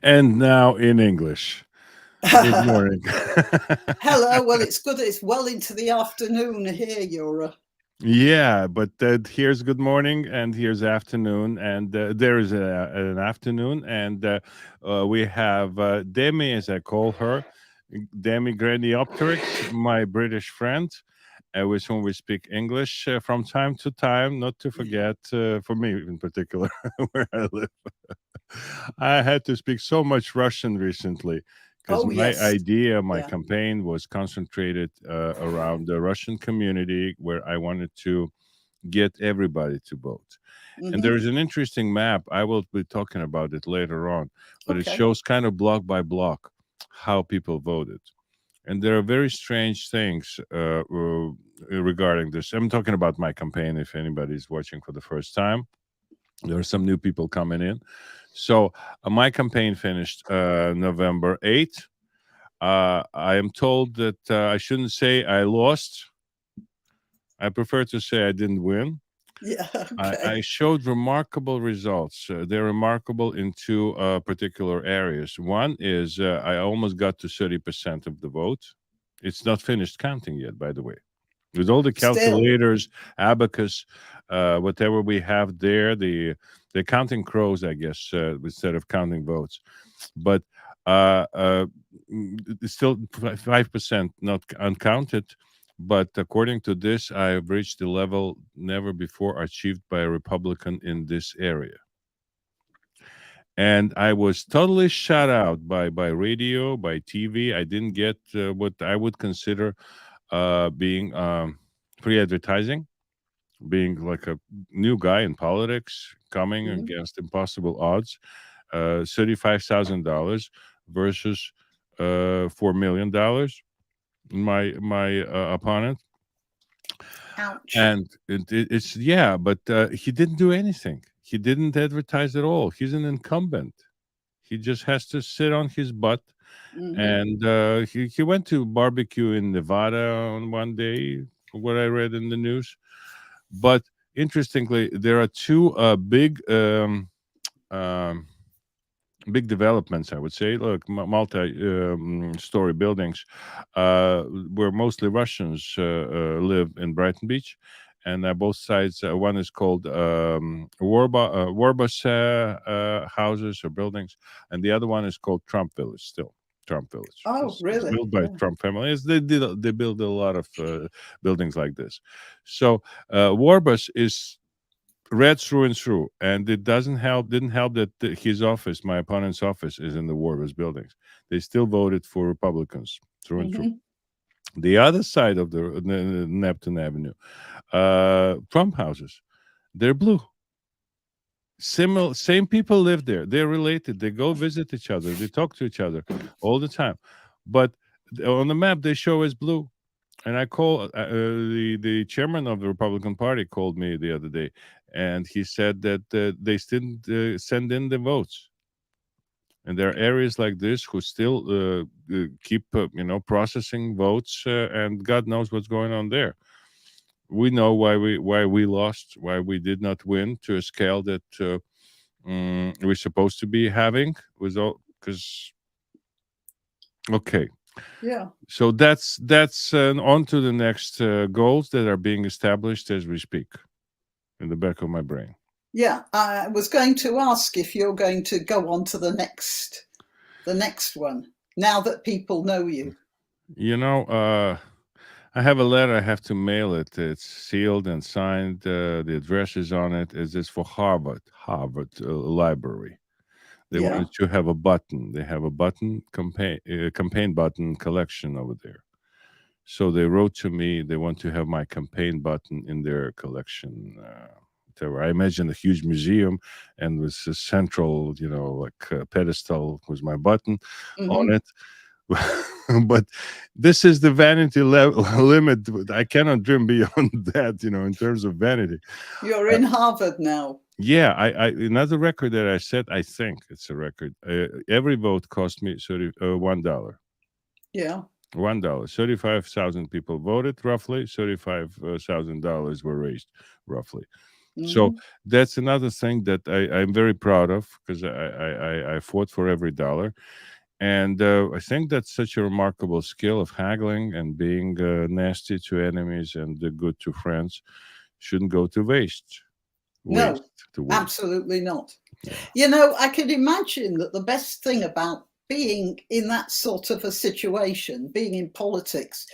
And now in English. Good morning. Hello. Well, it's good. It's well into the afternoon here, Yura. Yeah, but here's good morning and here's afternoon, and there is an afternoon, and we have Demi, as I call her, Demi Granniopteryx, my British friend, with whom we speak English from time to time, not to forget, for me in particular, where I live. I had to speak so much Russian recently because Oh, my yes. idea, my Yeah. campaign was concentrated around the Russian community where I wanted to get everybody to vote. And there Hmm. is an interesting map. I will be talking about it later on, but it Okay. shows kind of block by block how people voted. And there are very strange things regarding this. I'm talking about my campaign. If anybody's watching for the first time, there are some new people coming in. So my campaign finished November 8th. I am told that I shouldn't say I lost. I prefer to say I didn't win. Yeah. I Okay. showed remarkable results. They're remarkable in two particular areas. One is I almost got to 30% of the vote. It's not finished counting yet, by the way. With all the Still. calculators, abacus, whatever we have there, the counting crows, I guess, instead of counting votes. But uh, uh, it's still 5% not uncounted. But according to this, I have reached the level never before achieved by a Republican in this area. And I was totally shut out by radio, by TV. I didn't get what I would consider being free advertising, being like a new guy in politics, coming Mhm. against impossible odds, $35,000 versus $4 million. My opponent, Ouch. and it's yeah, but he didn't do anything. He didn't advertise at all. He's an incumbent. He just has to sit on his butt. Hmm. And he went to barbecue in Nevada on one day, what I read in the news. But interestingly, there are two um, big developments, I would say. Look, multi-story buildings, where mostly Russians live in Brighton Beach, and both sides. One is called Warbus houses or buildings, and the other one is called Trump Village. Still, Trump Village. Oh, It's really? built by Yeah. Trump family. They build a lot of buildings like this. So Warbus is red through and through, and it doesn't help didn't help that his office, my opponent's office, is in the Warbur's buildings. They still voted for Republicans through and through. Hmm. The other side of the Neptune Avenue, Trump houses, they're blue. Similar, same people live there. They're related. They go visit each other. They talk to each other all the time. But on the map, they show as blue. And I call the chairman of the Republican Party called me the other day, and he said that they still send in the votes, and there are areas like this who still keep processing votes, and God knows what's going on there. We know why we lost, why we did not win to a scale that we're supposed to be having. Was all because okay. Yeah. So that's on to the next goals that are being established as we speak in the back of my brain. Yeah. I was going to ask if you're going to go on to the next one. Now that people know you. You know, I have a letter. I have to mail it. It's sealed and signed. The address is on it. It's for Harvard Library. They Yeah. wanted to have a button. They have a button campaign button collection over there. So they wrote to me. They want to have my campaign button in their collection. Whatever. I imagine a huge museum, and with a central, like pedestal with my button on Hmm. it. But this is the vanity limit. I cannot dream beyond that, in terms of vanity. You're Uh, in Harvard now. yeah, another record that I set. I think it's a record. Every vote cost me $1. Yeah. $1. 35,000 people voted, roughly. $35,000 were raised, roughly. So Mhm. that's another thing that I'm very proud of, because I fought for every dollar. And I think that's such a remarkable skill of haggling and being nasty to enemies and good to friends shouldn't go to waste. No, To waste. absolutely not. Yeah. I can imagine that the best thing about being in that sort of a situation, being in politics,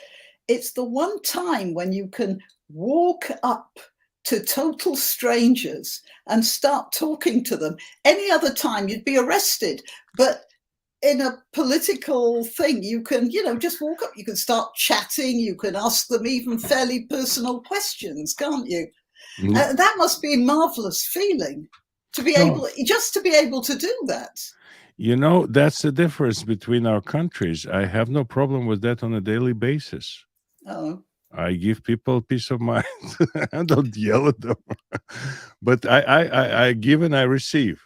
it's the one time when you can walk up to total strangers and start talking to them. Any other time you'd be arrested, but in a political thing, you can, just walk up, you can start chatting, you can ask them even fairly personal questions, can't you? That must be a marvelous feeling to be No, able to do that. that's the difference between our countries. I have no problem with that on a daily basis. Oh, I give people peace of mind. I don't yell at them, but I give and I receive,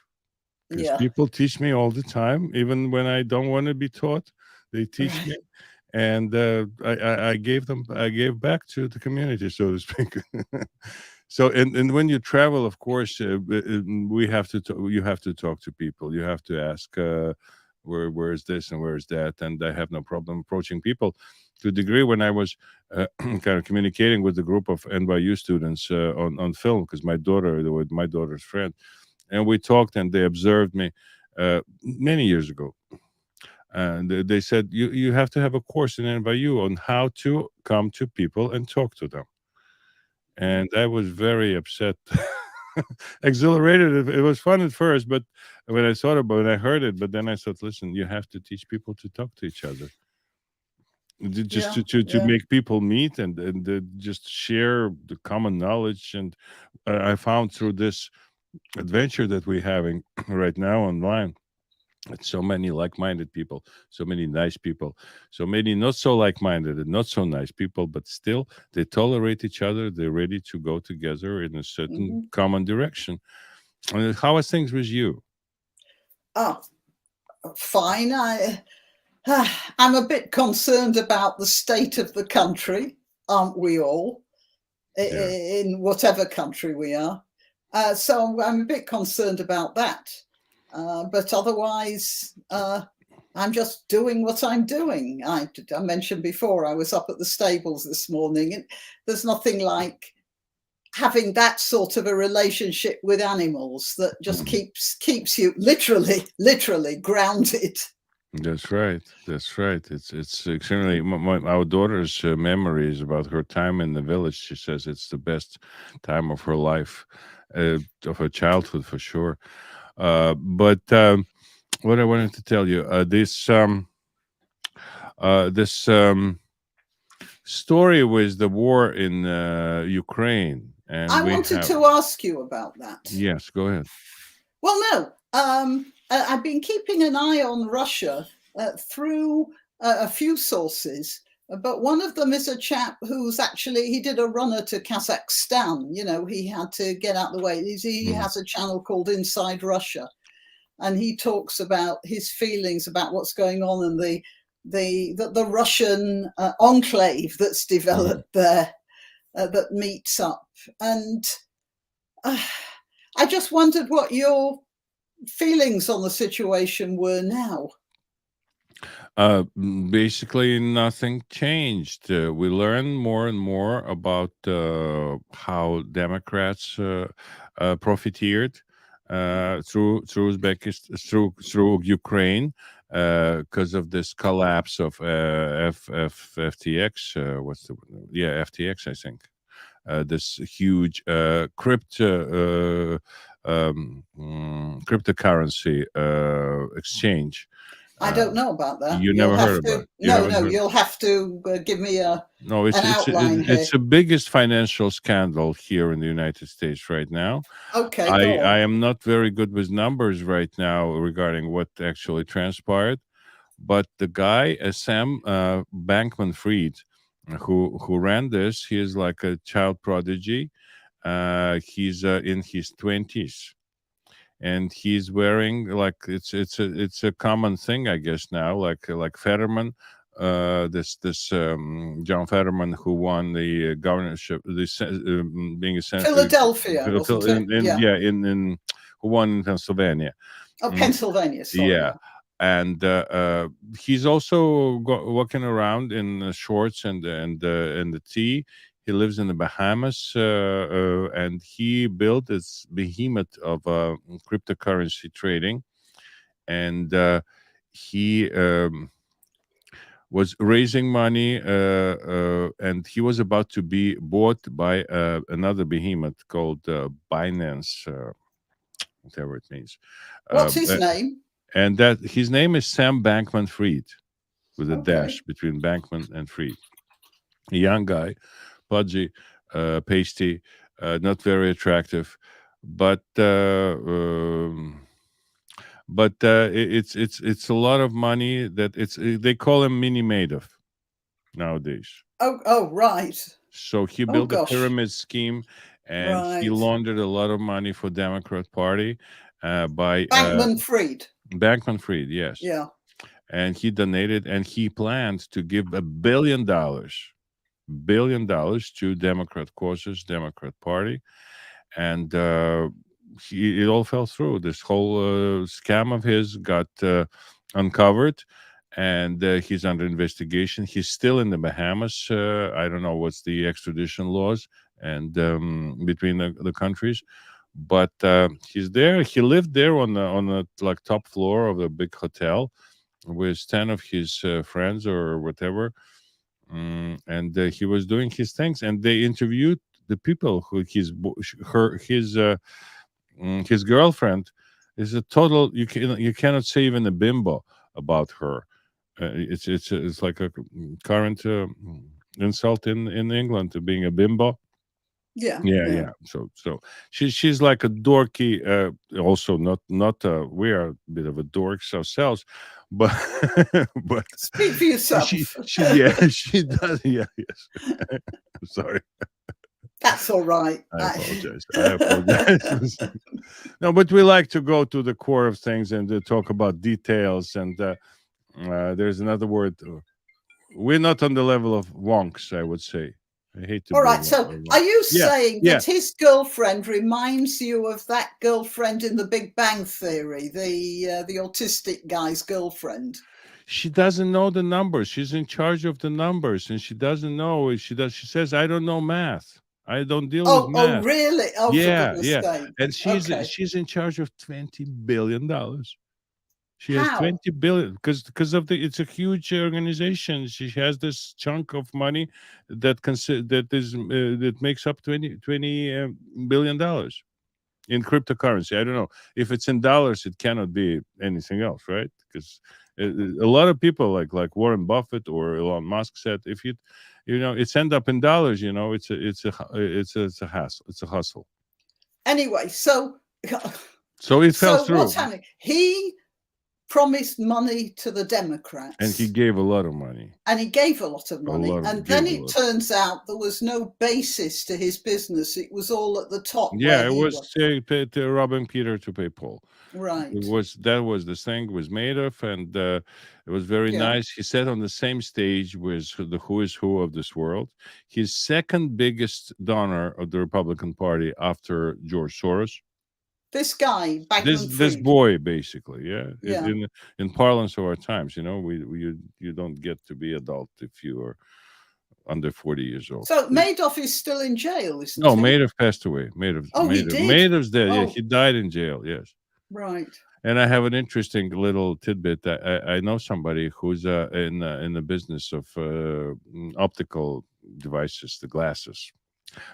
because yeah. people teach me all the time, even when I don't want to be taught. They teach me, and I gave back to the community, so to speak. So, and when you travel, of course, we have to you have to talk to people. You have to ask, where is this and where is that, and I have no problem approaching people. To a degree, when I was kind of communicating with a group of NYU students on film, because with my daughter's friend, and we talked, and they observed me many years ago, and they said, you have to have a course in NYU on how to come to people and talk to them. And I was very upset. Exhilarated. It was fun at first, but when I thought about it, I heard it, but then I thought, listen, you have to teach people to talk to each other. Just Yeah, to yeah. make people meet, and just share the common knowledge. And I found through this adventure that we're having right now online, so many like-minded people, so many nice people, so many not so like-minded and not so nice people, but still they tolerate each other. They're ready to go together in a certain Mhm. common direction. And how are things with you? Oh, fine. I'm a bit concerned about the state of the country, aren't we all? Yeah. In whatever country we are. So I'm a bit concerned about that. But otherwise, I'm just doing what I'm doing. I mentioned before, I was up at the stables this morning, and there's nothing like having that sort of a relationship with animals that just Mhm. keeps you literally grounded. That's right. That's right. It's extremely. Our daughter's memories about her time in the village. She says it's the best time of her life, of her childhood for sure. But what I wanted to tell you, this story with the war in Ukraine, and I we wanted have. to ask you about that. Yes, go ahead. Well, no, I've been keeping an eye on Russia through a few sources, but one of them is a chap who's he did a runner to Kazakhstan. He had to get out the way. He Mhm. has a channel called Inside Russia, and he talks about his feelings about what's going on and the Russian enclave that's Mhm. developed there that meets up. And uh, I just wondered what your feelings on the situation were now. Basically, nothing changed. We learn more and more about how Democrats profiteered through Uzbekistan, through Ukraine, because of this collapse of FTX. What's the FTX? I think this huge cryptocurrency exchange. I Uh, don't know about that. you You'll never heard have about to. it. You No, haven't no. heard. You'll have to give me No, an outline here. it's the biggest financial scandal here in the United States right now. Okay, I go I on. am not very good with numbers right now regarding what actually transpired, but the guy, Sam Bankman-Fried, who ran this, he is like a child prodigy. He's in his 20s, and he's wearing, like, it's a common thing, I guess, now, like Fetterman, John Fetterman, who won the governorship, being a senator, Philadelphia, wasn't it? in who won in Pennsylvania. Oh, Pennsylvania, sorry. Yeah. And he's also walking around in shorts and the tea. He lives in the Bahamas, and he built this behemoth of cryptocurrency trading, and he was raising money, and he was about to be bought by another behemoth called Binance, whatever it means. What's his name? And that his name is Sam Bankman-Fried, with a Okay. dash between Bankman and Fried. A young guy, pudgy, pasty, not very attractive, but it's a lot of money. That they call him Mini Madoff nowadays. Oh, right. So he built a gosh. pyramid scheme, and he Right. laundered a lot of money for Democrat Party by Bankman-Fried. Bankman-Fried, yes. Yeah. And he donated, and he planned to give $1 billion to Democrat causes, Democrat Party, and it all fell through. This whole scam of his got uncovered, and he's under investigation. He's still in the Bahamas. I don't know what's the extradition laws and between the countries, but he's there. He lived there on the like top floor of a big hotel with 10 of his friends or whatever, and he was doing his things. And they interviewed the people who his girlfriend is a total. You cannot say even a bimbo about her. It's like a current insult in England to being a bimbo. Yeah. So she's like a dorky. Also not we are a bit of a dorks ourselves, but but Speak for yourself. she does. Yeah, yes. I'm sorry. That's all right. I apologize. No, but we like to go to the core of things and to talk about details. And there's another word. We're not on the level of wonks, I would say. I hate to. All right. So, are you saying that his girlfriend reminds you of that girlfriend in The Big Bang Theory, the autistic guy's girlfriend? She doesn't know the numbers. She's in charge of the numbers, and she doesn't know. She says, "I don't know math. I don't deal with math." Oh, really? Oh, yeah. Sake. And she's in charge of $20 billion. She has 20 billion because of it's a huge organization. She has this chunk of money that makes up $20 billion in cryptocurrency. I don't know if it's in dollars. It cannot be anything else, right? Because a lot of people like Warren Buffett or Elon Musk said, if it's end up in dollars, it's a hassle. It's a hustle. Anyway, so it fell through. What's happening? He promised money to the Democrats. And he gave a lot of money. And then it turns out there was no basis to his business. It was all at the top. Yeah, it was robbing Peter to pay Paul. Right. That was the thing was made of, and it was very nice. He sat on the same stage with the who is who of this world. His second biggest donor of the Republican Party after George Soros. This guy, this boy, basically, in parlance of our times, you don't get to be adult if you are under 40 years old. So Madoff is still in jail, isn't he? No, Madoff passed away. He did? Madoff's dead. Yeah, he died in jail. Yes. Right. And I have an interesting little tidbit. I know somebody who's in the business of optical devices, the glasses,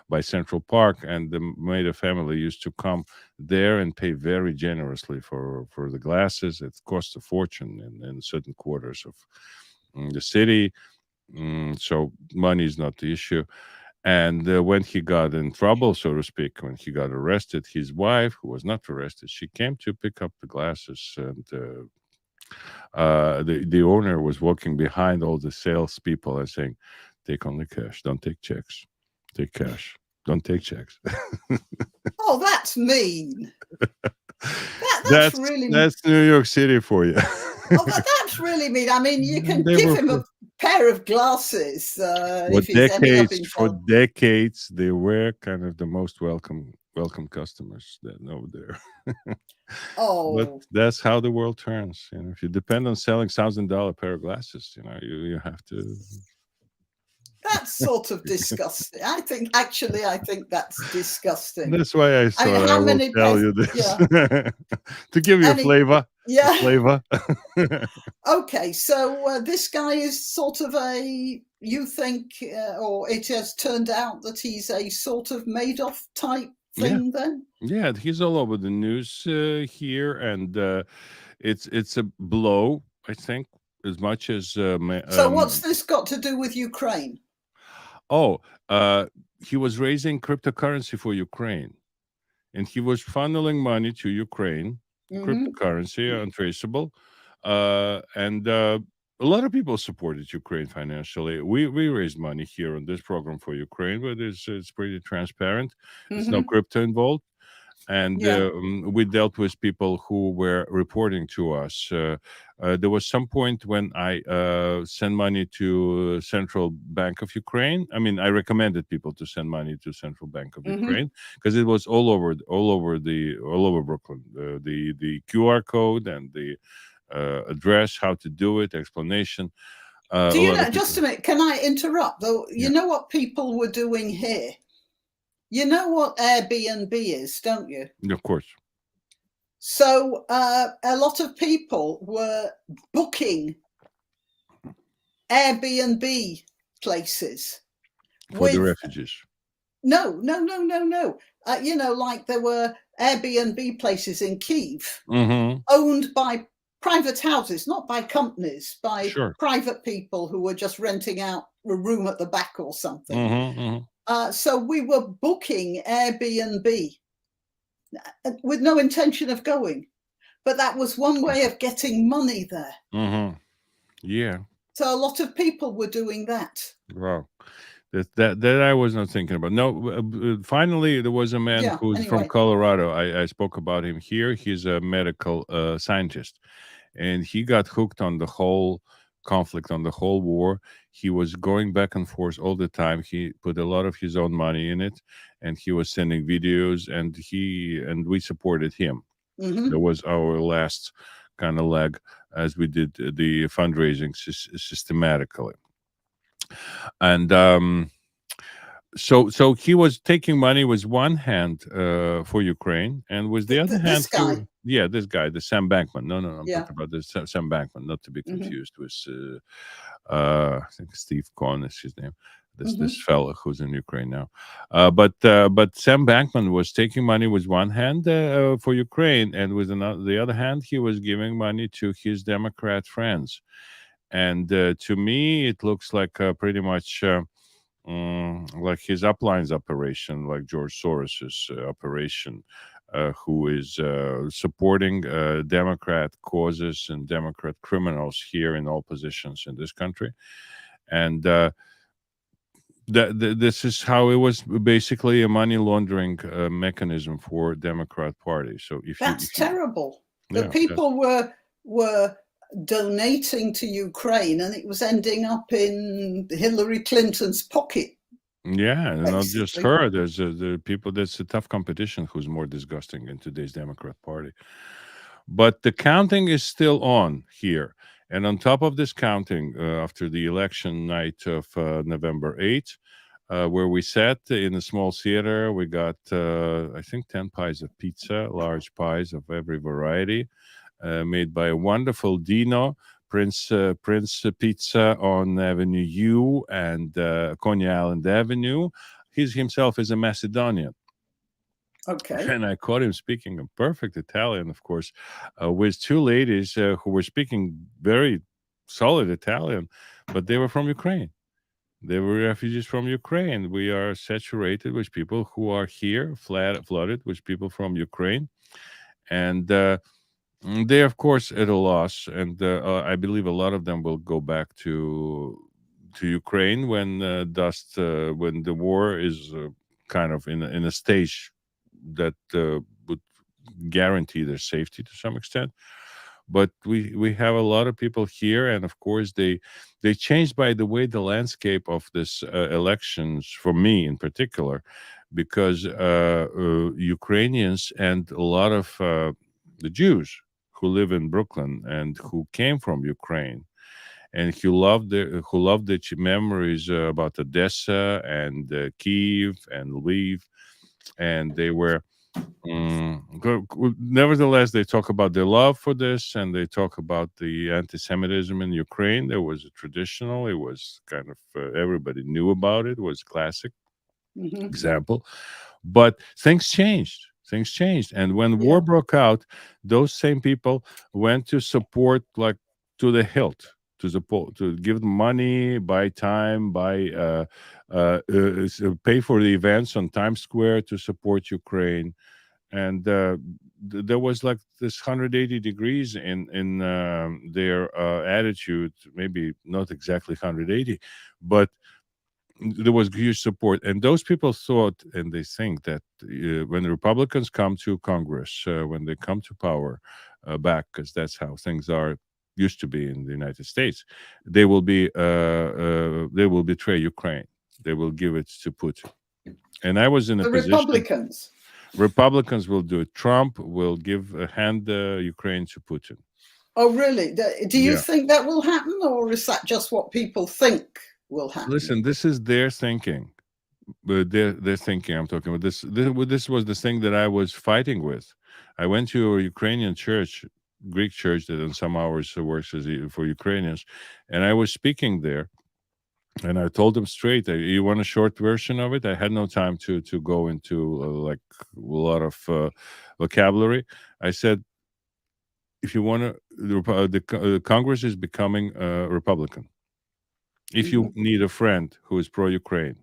by Central Park, and the Madoff family used to come there and pay very generously for the glasses. It costs a fortune in certain quarters of the city, so money is not the issue. And when he got in trouble, so to speak, when he got arrested, his wife, who was not arrested, she came to pick up the glasses, and the owner was walking behind all the salespeople and saying, "Take only cash, don't take checks. Take cash. Don't take checks." Oh, that's mean. That's really mean. That's New York City for you. That's really mean. I mean, you can give him pair of glasses if he's ending up in For jail. decades, they were kind of the most welcome customers that over there. But Oh, that's how the world turns. You know, if you depend on selling $1,000 pair of glasses, you know, you have to. that's sort of disgusting. I think that's disgusting. That's why I I mean, thought I how will many tell you this yeah, to give you a any flavor. yeah. A flavor. Okay, so this guy is sort of you think, or it has turned out that he's a sort of Madoff type thing then? Yeah, he's all over the news here, and it's a blow, I think, as much as So what's this got to do with Ukraine? oh, uh, he was raising cryptocurrency for Ukraine, and he was funneling money to Ukraine, cryptocurrency, untraceable, and a lot of people supported Ukraine financially. We raised money here on this program for Ukraine, but it's pretty transparent. There's no crypto involved. And Yeah. we dealt with people who were reporting to us. There was some point when I sent money to Central Bank of Ukraine. I mean, I recommended people to send money to Central Bank of Ukraine because it was all over Brooklyn. The QR code and the address, how to do it, explanation. Do you know? Just a minute. Can I interrupt? Though you know what people were doing here. You know what Airbnb is, don't you? Of course. So a lot of people were booking Airbnb places For the refugees. No. You know, like there were Airbnb places in Kyiv owned by private houses, not by companies, by private people who were just renting out a room at the back or something. So we were booking Airbnb with no intention of going, but that was one way of getting money there. Yeah. So a lot of people were doing that. Wow. That I was not thinking about. No, finally, there was a man who's from Colorado. I spoke about him here. He's a medical scientist, and he got hooked on the whole conflict, on the whole war. He was going back and forth all the time. He put a lot of his own money in it, and he was sending videos, and we supported him. That was our last kind of leg as we did the fundraising systematically. And so he was taking money with one hand for Ukraine, and with the other hand, this guy, the Sam Bankman. No, I'm talking about the Sam Bankman, not to be confused with I think Steve Cohn is his name. This fellow who's in Ukraine now. But Sam Bankman was taking money with one hand for Ukraine, and with the other hand, he was giving money to his Democrat friends. And to me, it looks like pretty much like his uplines operation, like George Soros's operation, who is supporting Democrat causes and Democrat criminals here in all positions in this country. And this is how it was basically a money laundering mechanism for Democrat Party. So that's terrible. The people were donating to Ukraine, and it was ending up in Hillary Clinton's pocket. Yeah, and not just her. There's the people. There's a tough competition. Who's more disgusting in today's Democrat Party? But the counting is still on here. And on top of this counting, after the election night of November 8th, where we sat in a small theater, we got, I think, 10 pies of pizza, large pies of every variety, made by a wonderful Dino, Prince Pizza on Avenue U and Coney Island Avenue. He himself is a Macedonian. Okay. And I caught him speaking a perfect Italian, of course, with two ladies who were speaking very solid Italian, but they were from Ukraine. They were refugees from Ukraine. We are saturated with people who are here, flooded with people from Ukraine. And they, of course, at a loss. And I believe a lot of them will go back to Ukraine when when the war is kind of in a stage that would guarantee their safety to some extent. but we have a lot of people here, and of course they changed, by the way, the landscape of this elections for me in particular, because Ukrainians and a lot of the Jews who live in Brooklyn and who came from Ukraine and who loved the memories about Odessa and Kiev and Lviv, and they were. Nevertheless, they talk about their love for this, and they talk about the anti-Semitism in Ukraine. There was a traditional; it was kind of everybody knew about it. It was classic example, but things changed. Things changed, and when war broke out, those same people went to support, like, to the hilt, to support, to give them money, buy time, pay for the events on Times Square to support Ukraine. And there was like this 180 degrees in their attitude, maybe not exactly 180, but there was huge support. And those people thought, and they think that when the Republicans come to Congress, when they come to power back, because that's how things are used to be in the United States, they will betray Ukraine. They will give it to Putin. And I was in a The position. Republicans will do it. Trump will hand Ukraine to Putin. Oh, really? Do you think that will happen, or is that just what people think will happen? Listen, this is their thinking. Their thinking. I'm talking about this. This was the thing that I was fighting with. I went to a Ukrainian church, Greek church, that in some hours works for Ukrainians, and I was speaking there. And I told them straight, you want a short version of it? I had no time to go into like a lot of vocabulary. I said, if you want to, the Congress is becoming Republican. If you need a friend who is pro-Ukraine,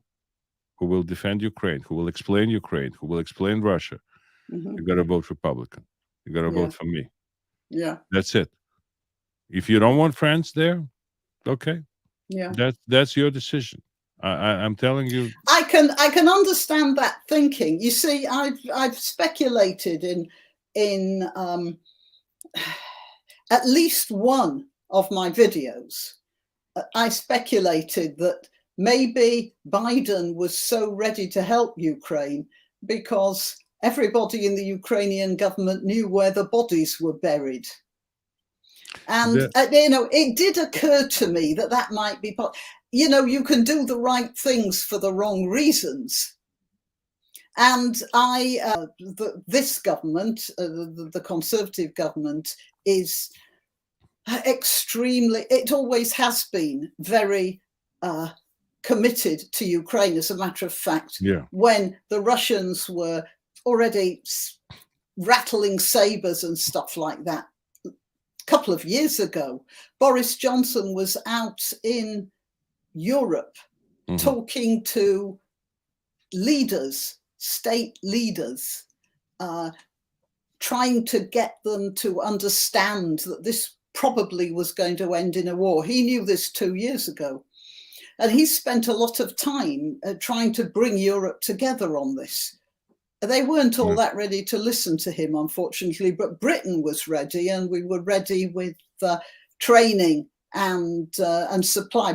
who will defend Ukraine, who will explain Ukraine, who will explain Russia, you got to vote Republican. You got to vote for me. Yeah. That's it. If you don't want friends there, okay. Yeah, that's your decision. I'm telling you. I can understand that thinking. You see, I've speculated in at least one of my videos. I speculated that maybe Biden was so ready to help Ukraine because everybody in the Ukrainian government knew where the bodies were buried. And, it did occur to me that might be, you can do the right things for the wrong reasons. And this government, the Conservative government, is extremely, it always has been very committed to Ukraine. As a matter of fact, when the Russians were already rattling sabers and stuff like that, couple of years ago, Boris Johnson was out in Europe talking to leaders, state leaders, trying to get them to understand that this probably was going to end in a war. He knew this 2 years ago. And he spent a lot of time trying to bring Europe together on this. They weren't all that ready to listen to him, unfortunately, but Britain was ready, and we were ready with training and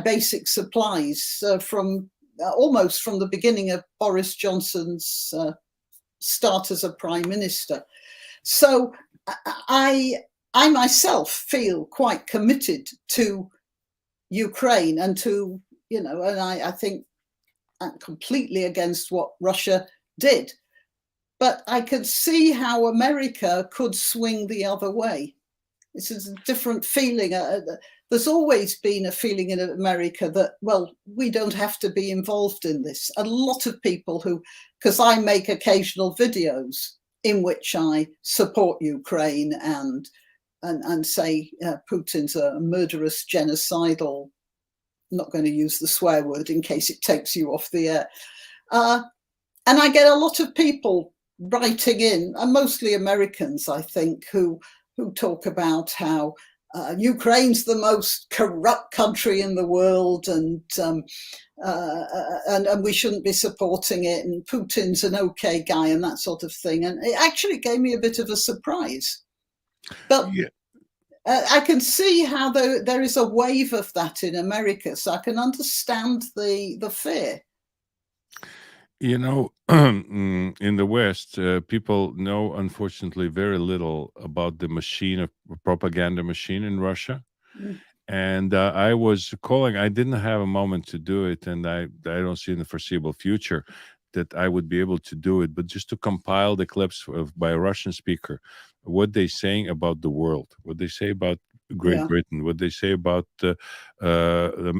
basic supplies from almost from the beginning of Boris Johnson's start as a prime minister. So I myself feel quite committed to Ukraine and to, and I think I'm completely against what Russia did. But I could see how America could swing the other way. This is a different feeling. There's always been a feeling in America that, well, we don't have to be involved in this. A lot of people because I make occasional videos in which I support Ukraine and say Putin's a murderous, genocidal, I'm not going to use the swear word in case it takes you off the air. And I get a lot of people writing in, and mostly Americans, I think, who talk about how Ukraine's the most corrupt country in the world, and we shouldn't be supporting it, and Putin's an okay guy, and that sort of thing. And it actually gave me a bit of a surprise. But I can see how there is a wave of that in America, so I can understand the fear. You know, in the West, people know, unfortunately, very little about the machine of propaganda machine in Russia. Mm. And I was calling. I didn't have a moment to do it, and I don't see in the foreseeable future that I would be able to do it. But just to compile the clips by a Russian speaker, what they saying about the world, what they say about Great Yeah. Britain, what they say about the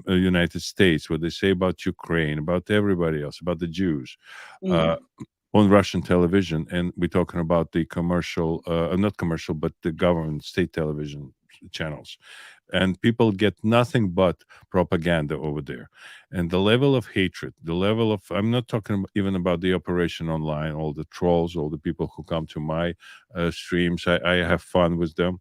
United States, what they say about Ukraine, about everybody else, about the Jews. Uh, Mm. on Russian television, and we're talking about the commercial, not commercial, but the government state television channels, and people get nothing but propaganda over there. And the level of hatred, the level of, I'm not talking even about the operation online, all the trolls, all the people who come to my streams. I have fun with them.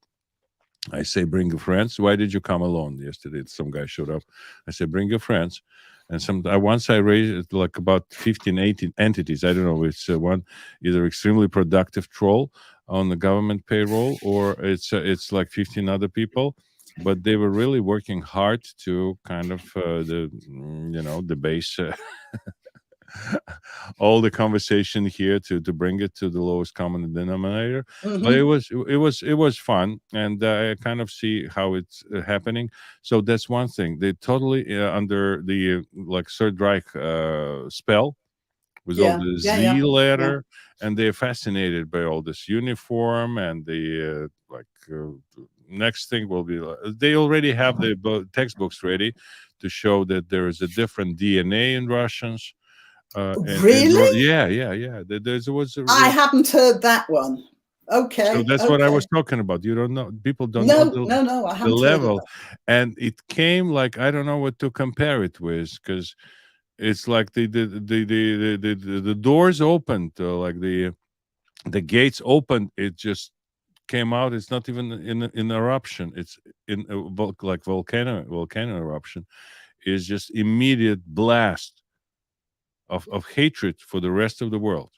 I say, bring your friends. Why did you come alone? Yesterday, some guy showed up. I said, bring your friends. And once I raised it like about 15, 18 entities. I don't know. It's one either extremely productive troll on the government payroll, or it's like 15 other people. But they were really working hard to kind of the base all the conversation here to bring it to the lowest common denominator. But Mm-hmm. it was fun, and I kind of see how it's happening. So that's one thing. They totally under the like Third Reich spell with all Yeah. the Yeah. Z Yeah. Yeah. letter, and they're fascinated by all this uniform and the next thing will be they already have the textbooks ready to show that there is a different DNA in Russians. Really? Yeah. There was I haven't heard that one. so Okay. that's what I Okay. was talking about. You don't know, people don't know No, no, no. I the haven't heard of level, that. and it came like I don't know what to compare it with because it's like the doors opened, like the gates opened. It just came out. It's not even in eruption. It's in like volcano eruption. Is just immediate blast of hatred for the rest of the world.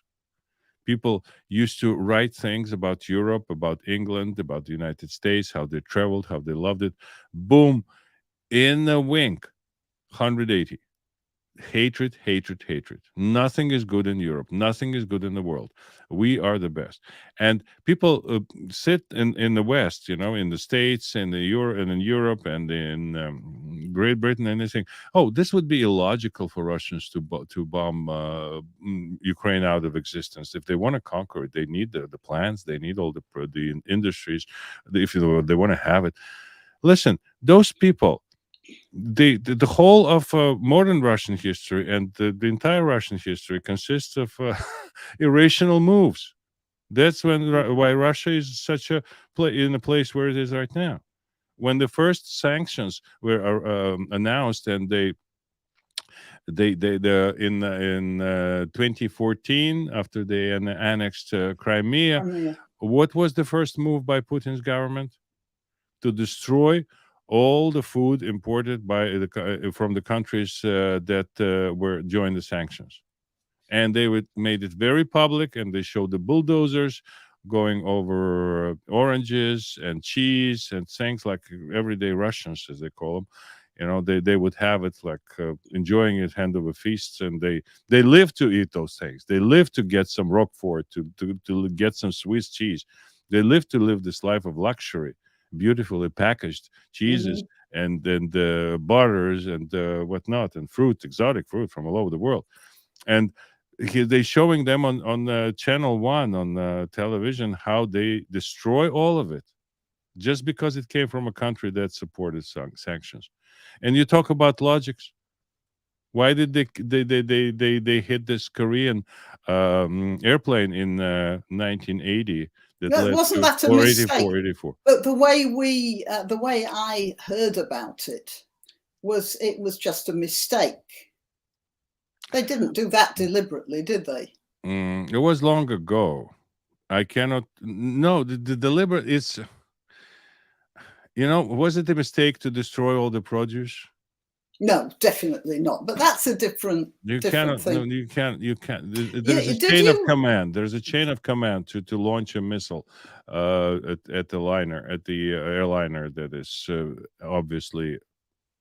People used to write things about Europe, about England, about the United States, how they traveled, how they loved it. Boom, in a wink, 180. Hatred, hatred, hatred. Nothing is good in Europe. Nothing is good in the world. We are the best. And people sit in the West, in the States and in Europe and in Great Britain, and they think, oh, this would be illogical for Russians to bomb Ukraine out of existence. If they want to conquer it, they need the plans, they need all the industries. If they want to have it. Listen, those people, the whole of modern Russian history and the entire Russian history consists of irrational moves. That's why Russia is such a in a place where it is right now. When the first sanctions were announced, and in 2014 after they annexed Crimea, Yeah. what was the first move by Putin's government? To destroy all the food imported from the countries that were joined the sanctions, and they made it very public, and they showed the bulldozers going over oranges and cheese and things like everyday Russians, as they call them. They would have it like enjoying it hand over feasts, and they live to eat those things. They live to get some Roquefort, to get some Swiss cheese. They live this life of luxury, beautifully packaged cheeses Mm-hmm. and butters and whatnot, and fruit, exotic fruit from all over the world. And they showing them on channel one on television how they destroy all of it just because it came from a country that supported sanctions. And you talk about logics. Why did they hit this Korean airplane in 1980 that Yeah, led wasn't to that a 484 mistake? 84? But the way I heard about it was just a mistake. They didn't do that deliberately, did they? It was long ago. I cannot. No, the deliberate is. Was it a mistake to destroy all the produce? No, definitely not. But that's a different cannot. thing. No, you can't. You can't. Yeah, There's a chain of command. There's a chain of command to launch a missile at the liner, at the airliner that is obviously.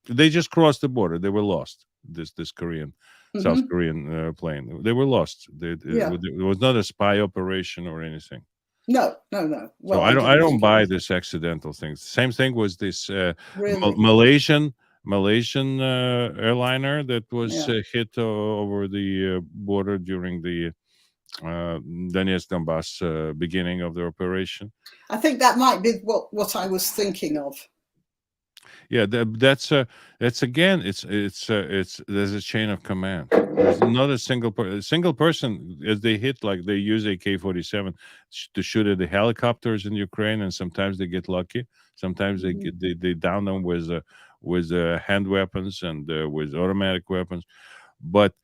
They just crossed the border. They were lost. This Korean, South Korean plane. They were lost. It was not a spy operation or anything. No, no, no. So Well, I don't buy this accidental things. Same thing was this really? Malaysian airliner that was hit over the border during the Donetsk Donbass beginning of the operation. I think that might be what I was thinking of. Yeah, that's again, it's there's a chain of command. There's not a single person as they hit, like they use AK-47 to shoot at the helicopters in Ukraine, and sometimes they get lucky. Sometimes they down them with hand weapons and with automatic weapons, but.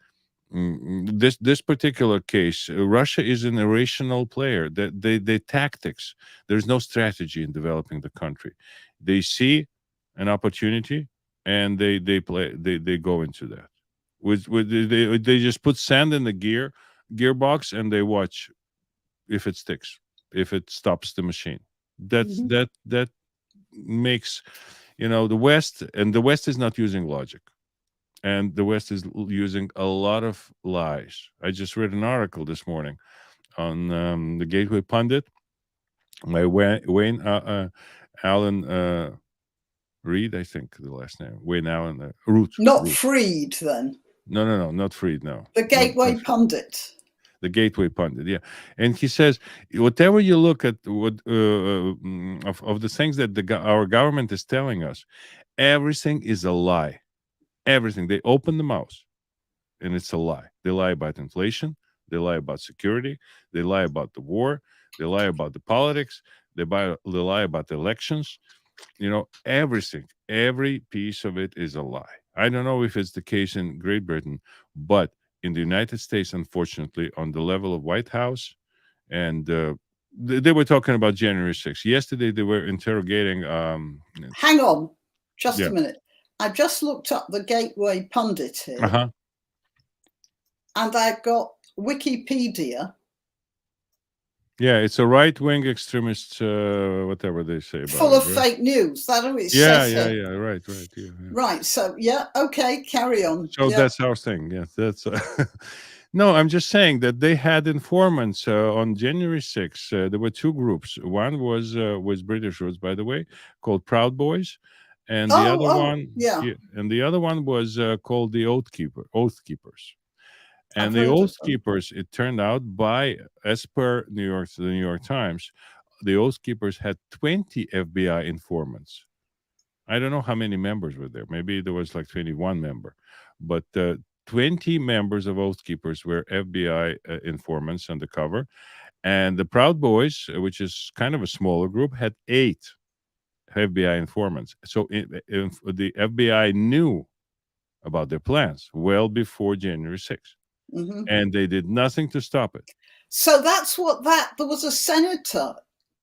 This particular case, Russia is an irrational player. They tactics. There's no strategy in developing the country. They see an opportunity and they go into that. They just put sand in the gearbox and they watch if it sticks, if it stops the machine. That makes the West, and the West is not using logic. And the West is using a lot of lies. I just read an article this morning on the Gateway Pundit by Wayne Allen Reed, I think the last name. Wayne Allen Root. Not Freed, then. No, not Freed. No, the Gateway Pundit. The Gateway Pundit, yeah. And he says, whatever you look at, what of the things that our government is telling us, everything is a lie. Everything. They open the mouth and it's a lie. They lie about inflation. They lie about security. They lie about the war. They lie about the politics. They lie about the elections. Everything. Every piece of it is a lie. I don't know if it's the case in Great Britain, but in the United States, unfortunately, on the level of White House, and they were talking about January 6th. Yesterday, they were interrogating. Hang on, just a minute. I just looked up the Gateway Pundit here, and I've got Wikipedia. Yeah, it's a right-wing extremist, whatever they say about full of fake news. That's what it says. Yeah, right. Yeah. Right. So okay, carry on. So that's our thing. Yeah, that's. No, I'm just saying that they had informants on January 6th. There were two groups. One was British roots, by the way, called Proud Boys. And the other one, and the other one was called the Oath Keepers. And the Oath Keepers, it turned out, as per the New York Times, the Oath Keepers had 20 FBI informants. I don't know how many members were there. Maybe there was like 21 member, but 20 members of Oath Keepers were FBI informants undercover. And the Proud Boys, which is kind of a smaller group, had 8 FBI informants. So the FBI knew about their plans well before January 6th. And they did nothing to stop it. So that's there was a senator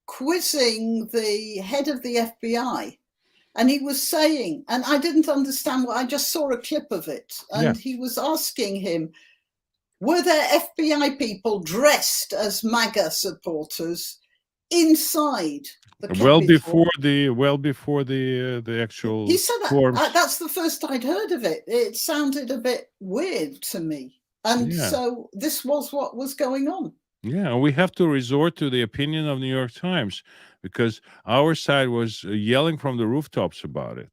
quizzing the head of the FBI, and he was saying, and I didn't understand I just saw a clip of it, and he was asking him, were there FBI people dressed as MAGA supporters inside the Capitol? Well before the actual. He said that. That's the first I'd heard of it. It sounded a bit weird to me. And so this was what was going on. Yeah, and we have to resort to the opinion of New York Times, because our side was yelling from the rooftops about it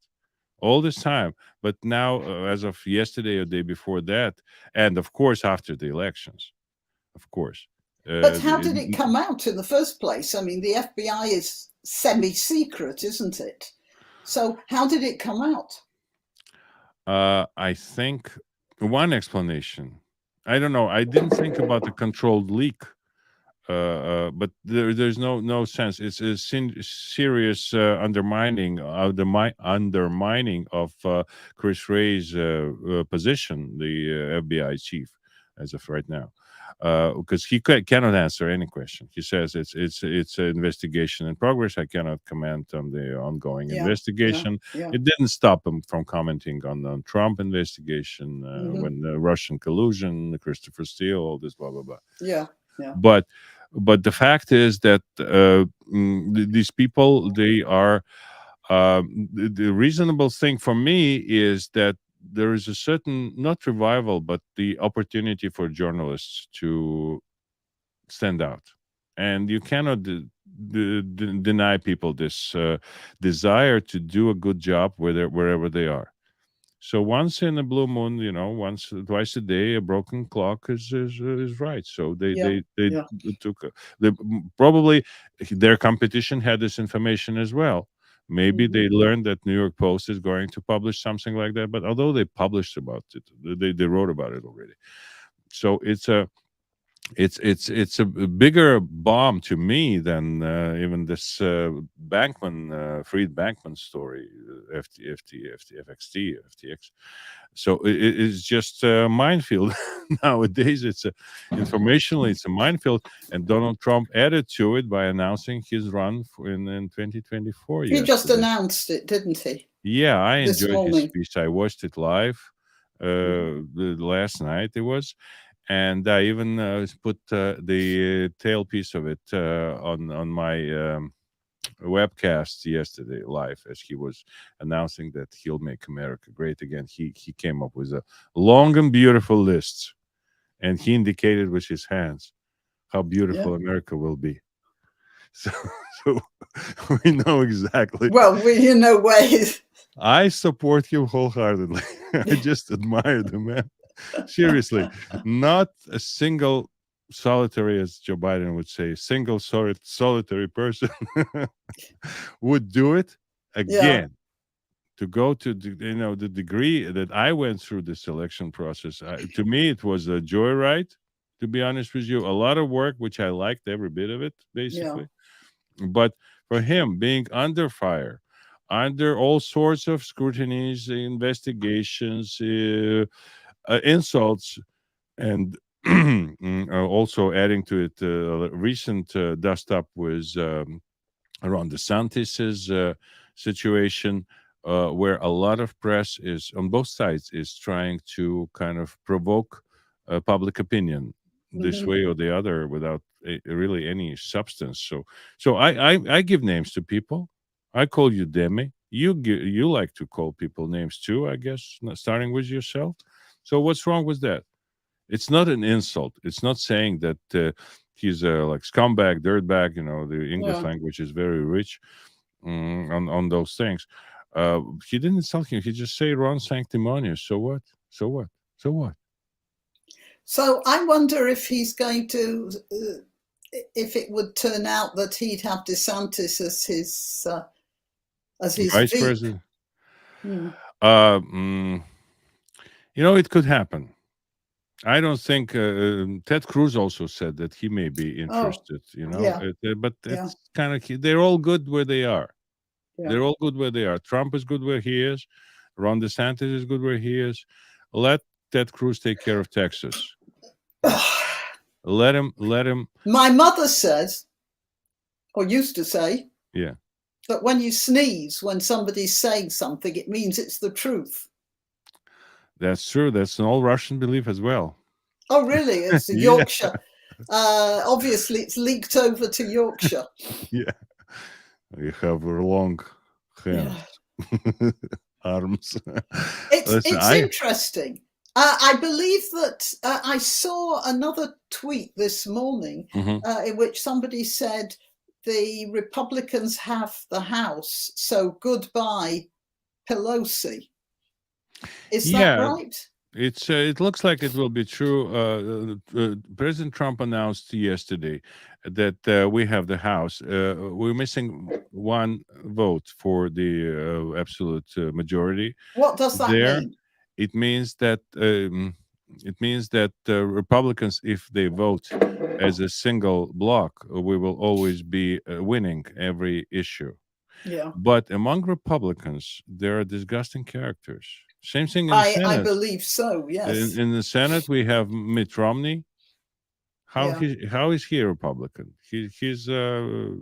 all this time. But now, as of yesterday or day before that, and of course after the elections, of course. But how did it come out in the first place? I mean, the FBI is semi-secret, isn't it? So how did it come out? I think one explanation. I don't know. I didn't think about the controlled leak, but there's no sense. It's a serious undermining of Chris Wray's position, the FBI chief. as of right now, because he cannot answer any question. He says it's an investigation in progress. I cannot comment on the ongoing Yeah, yeah, investigation. yeah. It didn't stop him from commenting on Trump investigation, when Russian collusion, Christopher Steele, all this blah blah blah. Yeah, yeah, But the fact is that these people, they are, the reasonable thing for me is that there is a certain, not revival, but the opportunity for journalists to stand out, and you cannot deny people this desire to do a good job wherever they are. So once in a blue moon, once twice a day, a broken clock is right. So yeah, they yeah. took probably their competition had this information as well. Maybe Mhm. they learned that New York Post is going to publish something like that. But although they published about it, they wrote about it already. So it's a bigger bomb to me than even this Freed Bankman story, FTX. So it's just a minefield nowadays. Informationally, it's a minefield, and Donald Trump added to it by announcing his run in 2024 He just yesterday. announced it, didn't he? Yeah, I This enjoyed his morning. speech. I watched it live the last night. It was, and I even put the tailpiece of it on my webcast yesterday live, as he was announcing that he'll make America great again. He came up with a long and beautiful list, and he indicated with his hands how Yeah. beautiful America will be. So, so we know exactly. Well, we, ways. I support him wholeheartedly. I just admire the man. Seriously, not a single solitary, as Joe Biden would say, single solitary person would do it Yeah, again. To go to the degree that I went through this election process, to me it was a joyride. To be honest with you, a lot of work, which I liked every bit of it, yeah. basically. But for him, being under fire, under all sorts of scrutinies, investigations, insults, and also adding to it, a recent dust up was around DeSantis's situation, where a lot of press is on both sides is trying to kind of provoke public opinion this Hmm. way or the other without really any substance. So I give names to people. I call you Demi. You like to call people names too, I guess, starting with yourself. So what's wrong with that? It's not an insult. It's not saying that he's a like scumbag, dirtbag. The English Yeah. language is very rich on those things. He didn't insult him. He just say Ron sanctimonious. So what? So what? So what? So I wonder if he's going to, if it would turn out that he'd have DeSantis as his Vice veep. president. Hmm. It could happen. I don't think Ted Cruz also said that he may be Oh, interested. yeah, But yeah, it's kind of they're all good where they are. yeah. They're all good where they are. Trump is good where he is. Ron DeSantis is good where he is. Let Ted Cruz take care of Texas. Let him. My mother says, or used to say, Yeah, that when you sneeze, when somebody's saying something, it means it's the truth. that's true. That's an all Russian belief as well. Oh, really? It's Yeah, Yorkshire. Obviously, it's leaked over to Yorkshire. yeah. You have long hands, Yeah. arms. Listen, It's interesting. I believe that I saw another tweet this morning Mhm. in which somebody said the Republicans have the House, so goodbye Pelosi. Is that Yeah, right? it looks like it will be true. President Trump announced yesterday that we have the House. We're missing one vote for the absolute majority. What does that There, mean? it means that Republicans, if they vote as a single block, we will always be winning every issue. Yeah. But among Republicans, there are disgusting characters. Same thing in the I Senate. believe so. Yes. In the Senate, we have Mitt Romney. How is he a Republican? He's a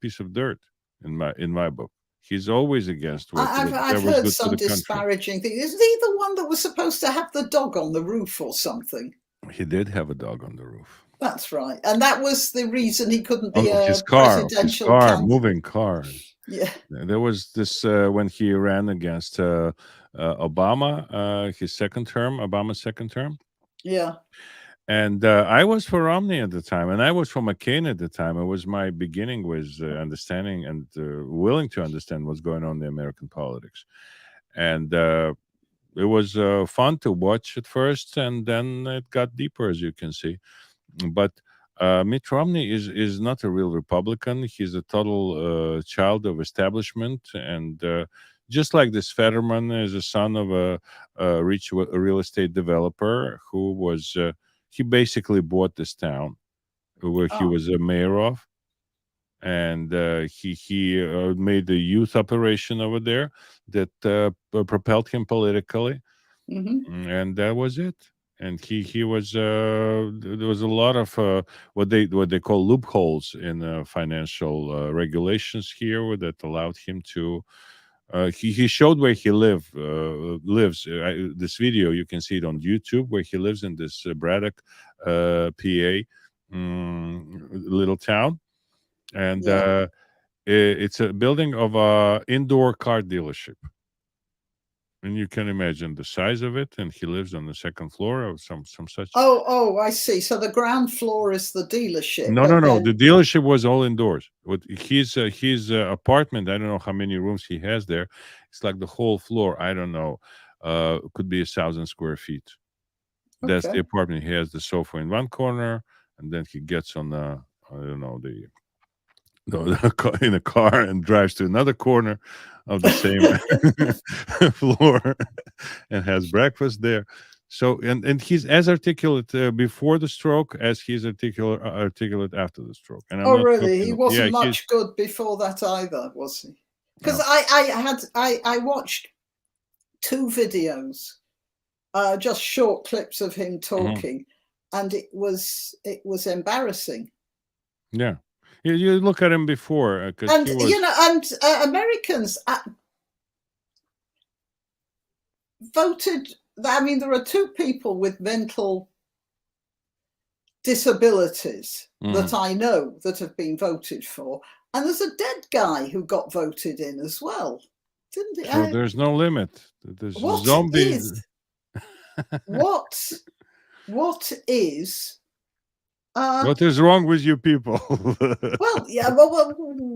piece of dirt in my book. He's always against I've whatever's heard good for some the country. disparaging things. Isn't he the one that was supposed to have the dog on the roof or something? He did have a dog on the roof. That's right, and that was the reason he couldn't be His a car, presidential candidate. moving car. Yeah. There was this when he ran against Obama, Obama's second term. Yeah. And I was for Romney at the time, and I was for McCain at the time. It was my beginning with understanding and willing to understand what's going on in the American politics. And it was fun to watch at first, and then it got deeper, as you can see. But Mitt Romney is not a real Republican. He's a total child of establishment, and just like this Fetterman is a son of a rich real estate developer who was he basically bought this town where he was a mayor of, and he made a youth operation over there that propelled him politically, and that was it. And he was there was a lot of what they call loopholes in financial regulations here that allowed him to. He showed where he lives. This video, you can see it on YouTube, where he lives in this Braddock, PA, little town, and it's a building of a indoor car dealership. And you can imagine the size of it, and he lives on the second floor of some such. Oh, I see. So the ground floor is the dealership. No. The dealership was all indoors. With his apartment, I don't know how many rooms he has there. It's like the whole floor. I don't know. Could be 1,000 square feet. That's the apartment. He has the sofa in one corner, and then he gets on the in a car and drives to another corner of the same floor and has breakfast there. So and he's as articulate before the stroke as he's articulate after the stroke. And really? He wasn't much good before that either, was he? Because no. I watched 2 videos, just short clips of him talking, and it was embarrassing. Yeah. You look at him before, and Americans voted. I mean, there are 2 people with mental disabilities that I know that have been voted for, and there's a dead guy who got voted in as well, didn't he? So there's no limit. There's what zombies. Is, what is? What is wrong with you people? Well,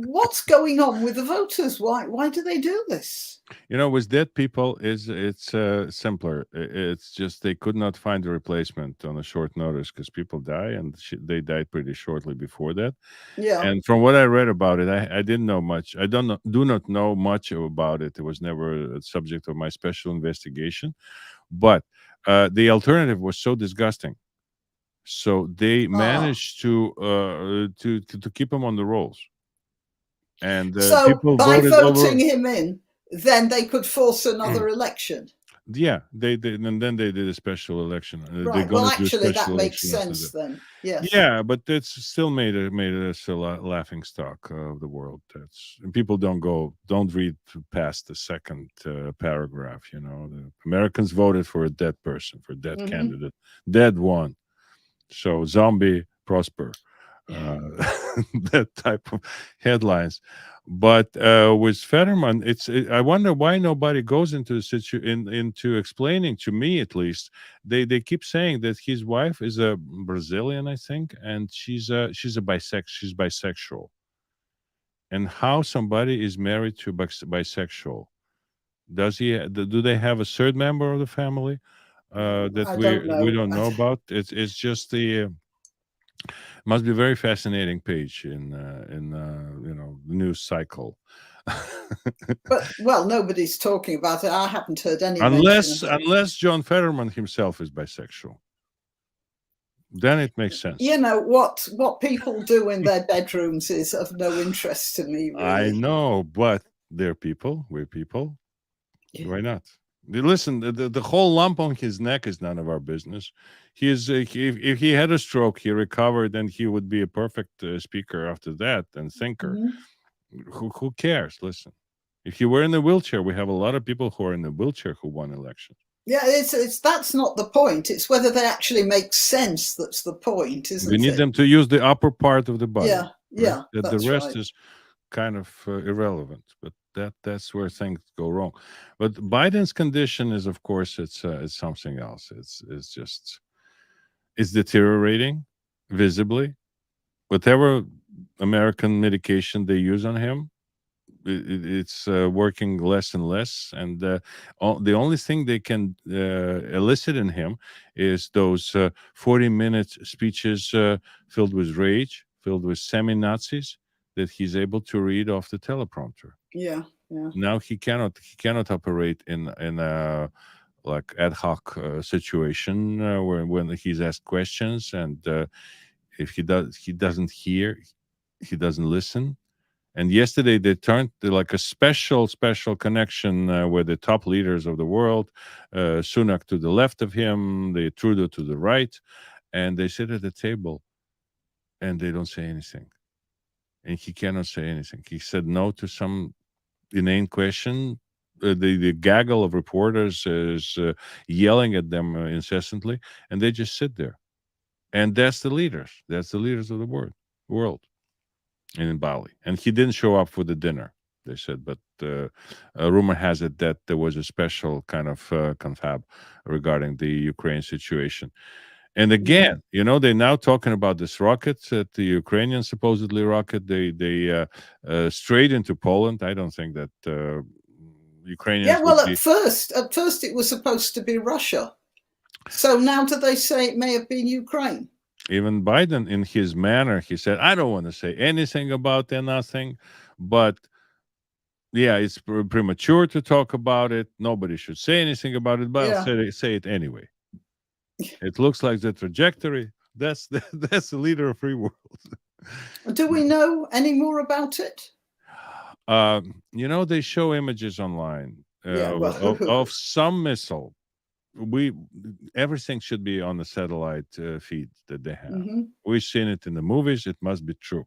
what's going on with the voters? Why do they do this? With dead people, it's simpler. It's just they could not find a replacement on a short notice because people die, and they died pretty shortly before that. Yeah. And from what I read about it, I didn't know much. I do not know much about it. It was never a subject of my special investigation. But the alternative was so disgusting. So they managed to keep him on the rolls, and so people by voted voting him in, then they could force another election. Yeah, they did, and then they did a special election. Right. Well, actually, that makes sense then. Yes. Yeah, but it's still made us a laughing stock of the world. And people don't read past the second paragraph. The Americans voted for a dead person, for a dead candidate, dead one. So zombie prosper, that type of headlines. But with Fetterman, I wonder why nobody goes into into explaining, to me at least. They keep saying that his wife is a Brazilian, I think, and she's bisexual. And how somebody is married to bisexual? Do they have a third member of the family? That we don't know about. It's just the must be a very fascinating page in the news cycle. But nobody's talking about it. I haven't heard any unless John Fetterman himself is bisexual. Then it makes sense. What people do in their bedrooms is of no interest to me, really. I know, but they're people. We're people. Yeah. Why not? Listen, the whole lump on his neck is none of our business. He is if he had a stroke, he recovered, and he would be a perfect speaker after that and thinker. Mhm. Who cares? Listen, if you were in a wheelchair, we have a lot of people who are in a wheelchair who won elections. Yeah, it's that's not the point. It's whether they actually make sense that's the point, We isn't need it? them to use the upper part of the body, Yeah, right? yeah, That the that's rest right. is kind of irrelevant. But that's where things go wrong. But Biden's condition is, of course, it's something else. It's just it's deteriorating visibly. Whatever American medication they use on him, it's working less and less. And the only thing they can elicit in him is those 40-minute speeches filled with rage, filled with semi-Nazis that he's able to read off the teleprompter. Yeah, yeah. Now he cannot operate in a like ad hoc situation where when he's asked questions, and if he doesn't hear, he doesn't listen. And yesterday they turned to like a special connection with the top leaders of the world, Sunak to the left of him, the Trudeau to the right, and they sit at the table and they don't say anything, and he cannot say anything. He said no to some inane question. The gaggle of reporters is yelling at them incessantly, and they just sit there. And that's the leaders. That's the leaders of the world in Bali. And he didn't show up for the dinner, they said. But a rumor has it that there was a special kind of confab regarding the Ukraine situation. And again, they're now talking about this rocket that the Ukrainian supposedly rocket. They straight into Poland. I don't think that Ukrainians. Yeah, well, at first it was supposed to be Russia. So now do they say it may have been Ukraine? Even Biden, in his manner, he said, "I don't want to say anything about nothing, but yeah, it's premature to talk about it. Nobody should say anything about it, but I'll say it anyway." It looks like the trajectory. That's that's the leader of free world. Do we know any more about it? They show images online of some missile. Everything should be on the satellite feed that they have. We've seen it in the movies. It must be true.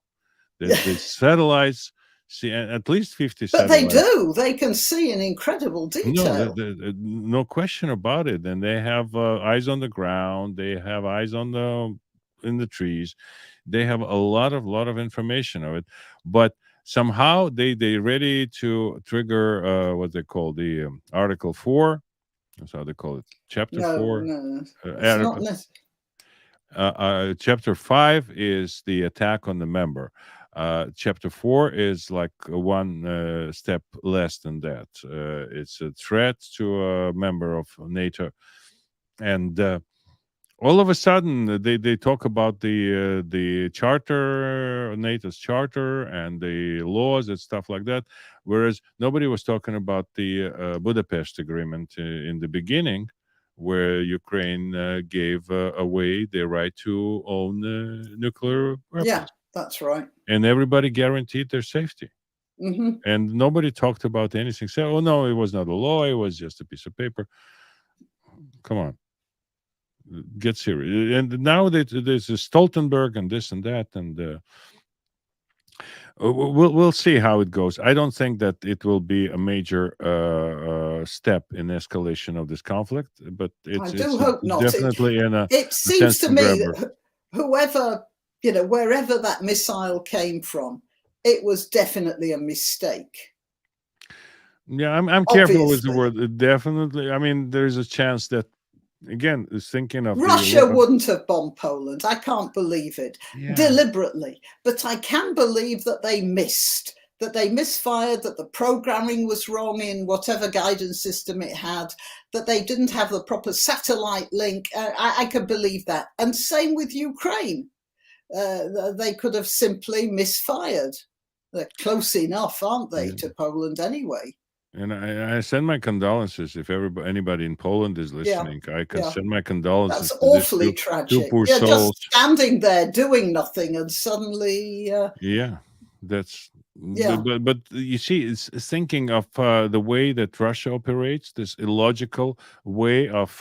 The satellites see at least 50 but satellites. They do. They can see in incredible detail. No question about it. And they have eyes on the ground. They have eyes in the trees. They have a lot of information of it. But somehow they ready to trigger what they call the Article 4. That's how they call it. Chapter 4. No, it's not necessary. Chapter 5 is the attack on the member. Chapter 4 is like one step less than that. It's a threat to a member of NATO, and all of a sudden they talk about the charter, NATO's charter, and the laws and stuff like that. Whereas nobody was talking about the Budapest Agreement in the beginning, where Ukraine gave away their right to own nuclear weapons. Yeah, that's right. And everybody guaranteed their safety. And nobody talked about anything. Say, oh no, it was not a law, it was just a piece of paper. Come on. Get serious. And now there's Stoltenberg and this and that, and we'll see how it goes. I don't think that it will be a major step in escalation of this conflict, but it's hope not. Definitely it seems to me that whoever, wherever that missile came from, it was definitely a mistake. Yeah, I'm careful with the word definitely. I mean, there's a chance that, again, is thinking of Russia wouldn't have bombed Poland. I can't believe it deliberately, but I can believe that they missed, that they misfired, that the programming was wrong in whatever guidance system it had, that they didn't have the proper satellite link. I can believe that. And same with Ukraine. They could have simply misfired. They're close enough, aren't they, to Poland anyway? And I send my condolences if anybody in Poland is listening. I can send my condolences. That's awfully tragic. Two poor souls. Just standing there doing nothing, and suddenly. Yeah, that's Yeah. But you see, it's thinking of the way that Russia operates, this illogical way of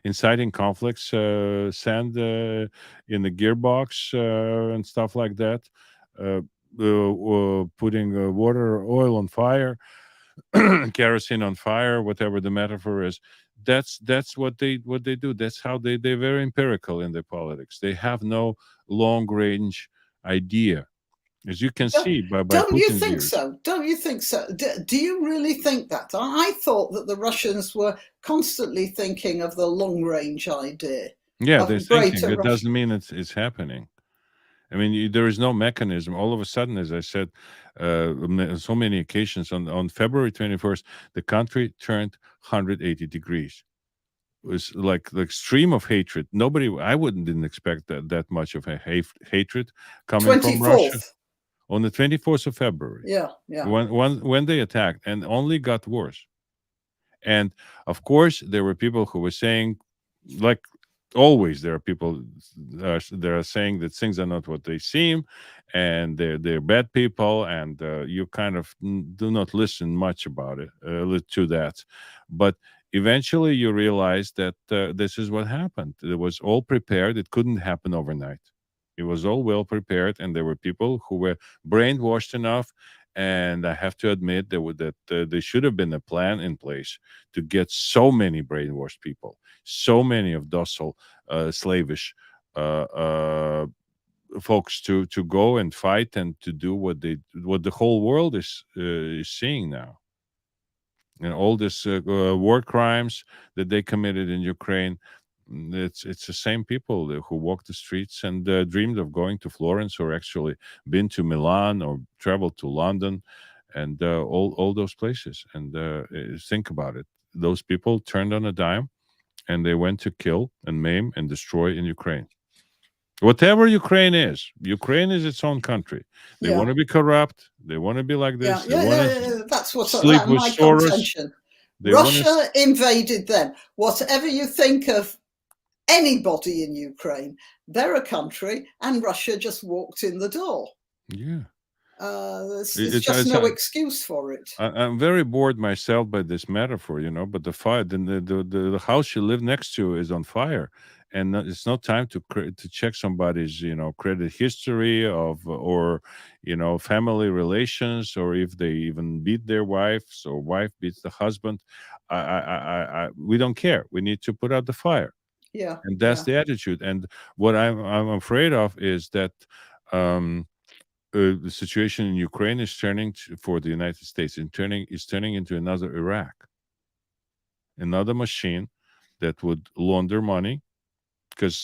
inciting conflicts, sand in the gearbox and stuff like that, uh, putting water or oil on fire, kerosene on fire, whatever the metaphor is. That's what they do. That's how they're very empirical in their politics. They have no long range idea, as you can Don't, see by don't you Putin's think years. so? Don't you think so? Do you really think that? I thought that the Russians were constantly thinking of the long range idea Yeah, of they're a thinking. greater It Russia. doesn't mean it's happening. I mean, there is no mechanism. All of a sudden, as I said, so many occasions, on February 21st, the country turned 180 degrees. It was like the extreme of hatred. I wouldn't didn't expect that much of a hatred coming from Russia 24th. on the 24th of February, Yeah, yeah, when they attacked, and only got worse. And of course, there were people who were saying, like always, there are people that are saying that things are not what they seem, and they're bad people, and you kind of do not listen much about it to that. But eventually, you realize that this is what happened. It was all prepared. It couldn't happen overnight. It was all well prepared, and there were people who were brainwashed enough. And I have to admit that there should have been a plan in place to get so many brainwashed people, so many of docile, slavish folks to go and fight and to do what the whole world is seeing now, and all this war crimes that they committed in Ukraine. It's the same people who walk the streets and dreamed of going to Florence, or actually been to Milan or traveled to London, and all those places. And think about it: those people turned on a dime, and they went to kill and maim and destroy in Ukraine. Whatever Ukraine is its own country. They yeah, want to be corrupt. They want to be like yeah, this. They yeah, want yeah, to yeah. That's what sleep with my Soros. contention. They want to. Russia invaded them. Whatever you think of anybody in Ukraine, they're a country, and Russia just walked in the door. Yeah. There's just no excuse for it. I'm very bored myself by this metaphor, but the fire, the house you live next to is on fire, and it's not time to check somebody's, credit history of, or, family relations, or if they even beat their wives, or wife beats the husband. We don't care. We need to put out the fire, Yeah, and that's the attitude. And what I'm afraid of is that. The situation in Ukraine is turning for the United States, and turning into another Iraq, another machine that would launder money. Because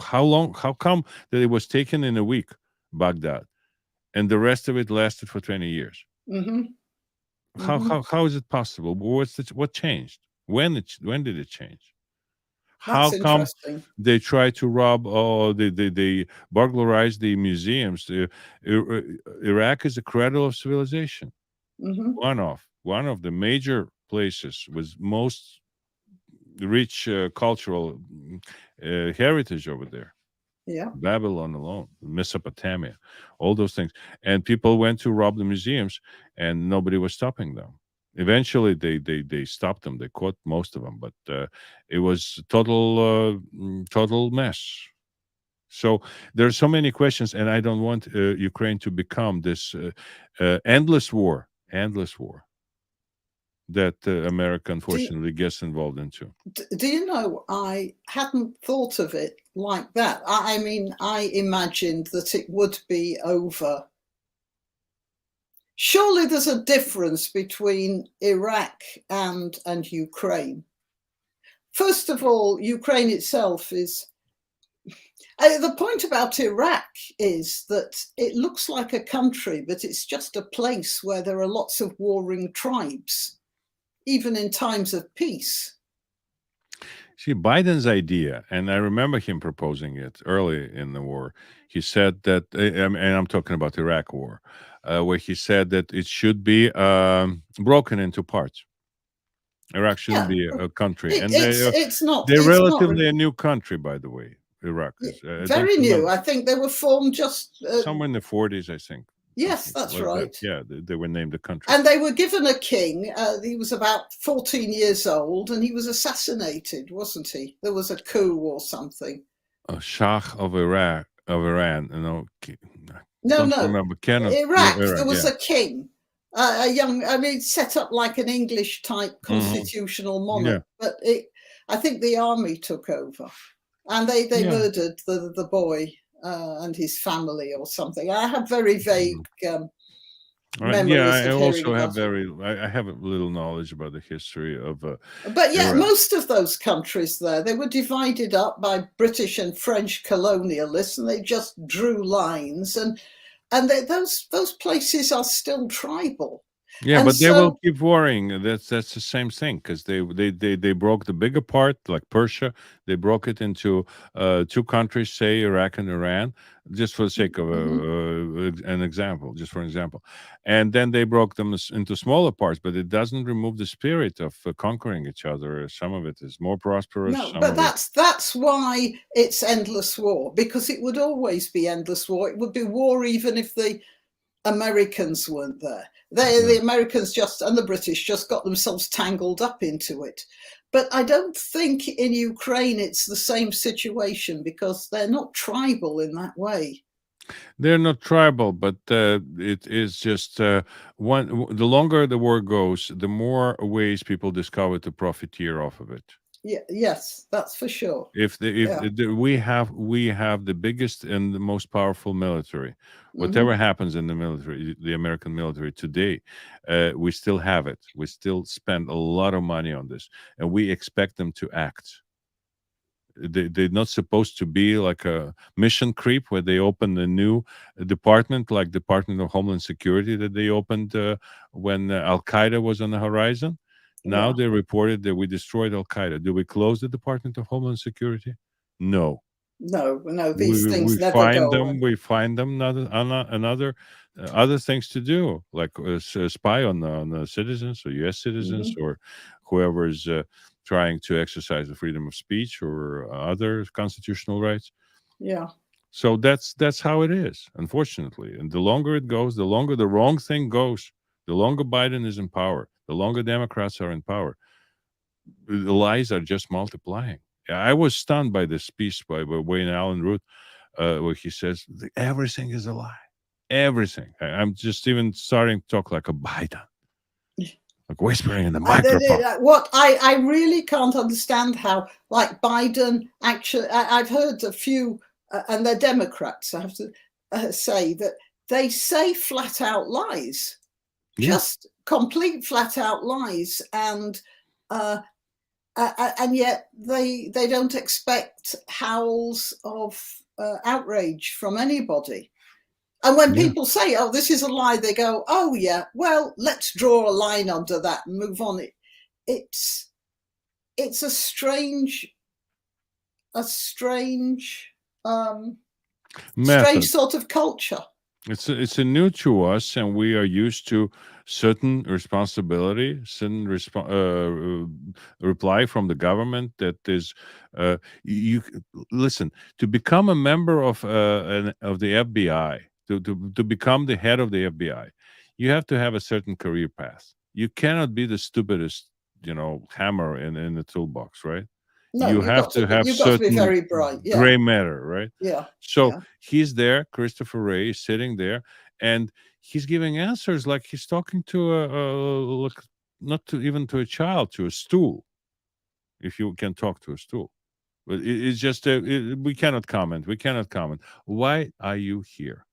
how come that it was taken in a week, Baghdad, and the rest of it lasted for 20 years? Mm-hmm. How Mm-hmm. how is it possible? What changed? When did it change? How That's come interesting. they try to rob, or they burglarize the museums? Iraq is the cradle of civilization. Mm-hmm. One of the major places with most rich cultural heritage over there. Yeah, Babylon alone, Mesopotamia, all those things. And people went to rob the museums, and nobody was stopping them. Eventually, they stopped them. They caught most of them, but it was total mess. So there's so many questions, and I don't want Ukraine to become this endless war that America unfortunately gets involved into. do you know, I hadn't thought of it like that. I mean, I imagined that it would be over. Surely there's a difference between Iraq and Ukraine. First of all, Ukraine itself is. The point about Iraq is that it looks like a country, but it's just a place where there are lots of warring tribes, even in times of peace. See, Biden's idea, and I remember him proposing it early in the war. He said that, and I'm talking about the Iraq war, where he said that it should be broken into parts. Iraq shouldn't Yeah, be a country, and it's not. they're It's not relatively a new country, by the way. Iraq is. I don't very new. remember. I think they were formed just Somewhere in the 40s, I think. Yes, that's like that. right. Yeah, they were named a country. And they were given a king. He was about 14 years old, and he was assassinated, wasn't he? There was a coup or something. Shah of Iraq, of Iran. No, Don't no. remember. Cannot. Yeah, Iraq, there Iraq. was Yeah. a king, a young, I mean, set up like an English type constitutional Yeah. monarch, but I think the army took over, and they Yeah. murdered the boy and his family or something. I have very vague Yeah, memories I of hearing also have about it. I have a little knowledge about the history of But yeah, Iraq. most of those countries there, they were divided up by British and French colonialists, and they just drew lines, and those places are still tribal. Yeah, And but they will so, keep worrying. That's the same thing because they broke the bigger part, like Persia. They broke it into two countries, say Iraq and Iran, just for the sake of an example, just for an example. And then they broke them into smaller parts, but it doesn't remove the spirit of conquering each other. Some of it is more prosperous. no, Some but of it, that's why it's endless war, because it would always be endless war. It would be war even if the Americans weren't there. The Americans and the British just got themselves tangled up into it. But I don't think in Ukraine it's the same situation, because they're not tribal in that way. they're not tribal, but it is just the longer the war goes, the more ways people discover to profiteer off of it. Yeah, yes, that's for sure. If Yeah. we have the biggest and the most powerful military, whatever happens in the military, the American military today, we still have it. We still spend a lot of money on this, and we expect them to act. They're not supposed to be like a mission creep where they open a new department, like Department of Homeland Security that they opened when Al Qaeda was on the horizon. Now Yeah. they reported that we destroyed Al Qaeda. Do we close the Department of Homeland Security? No. No, these things We never find go them. away. We find them another other things to do, like spy on the citizens or U.S. citizens or whoever is trying to exercise the freedom of speech or other constitutional rights. Yeah. So that's how it is, unfortunately. And the longer it goes, the longer the wrong thing goes, the longer Biden is in power, the longer Democrats are in power, the lies are just multiplying. I was stunned by this piece by Wayne Allen Root, where he says everything is a lie. Everything. I'm just even starting to talk like a Biden, like whispering in the microphone. What I really can't understand how, like Biden, actually, I've heard a few, and they're Democrats, I have to say, that they say flat out lies, just complete flat out lies, and yet they don't expect howls of outrage from anybody. And when people say, "Oh, this is a lie," they go, "Oh, yeah, well, let's draw a line under that and move on." It's a strange Method. sort of culture. It's a new to us, and we are used to certain responsibility, certain reply from the government. That is, you listen, to become a member of the FBI, to become the head of the FBI, you have to have a certain career path. You cannot be the stupidest, hammer in the toolbox, right? No, You have to have you've got to be certain very bright. Yeah, gray matter, right? yeah, So yeah. he's there, Christopher Wray is sitting there, and he's giving answers like he's talking to like not to even to a child, to a stool, if you can talk to a stool. But it's just we cannot comment. We cannot comment. Why are you here?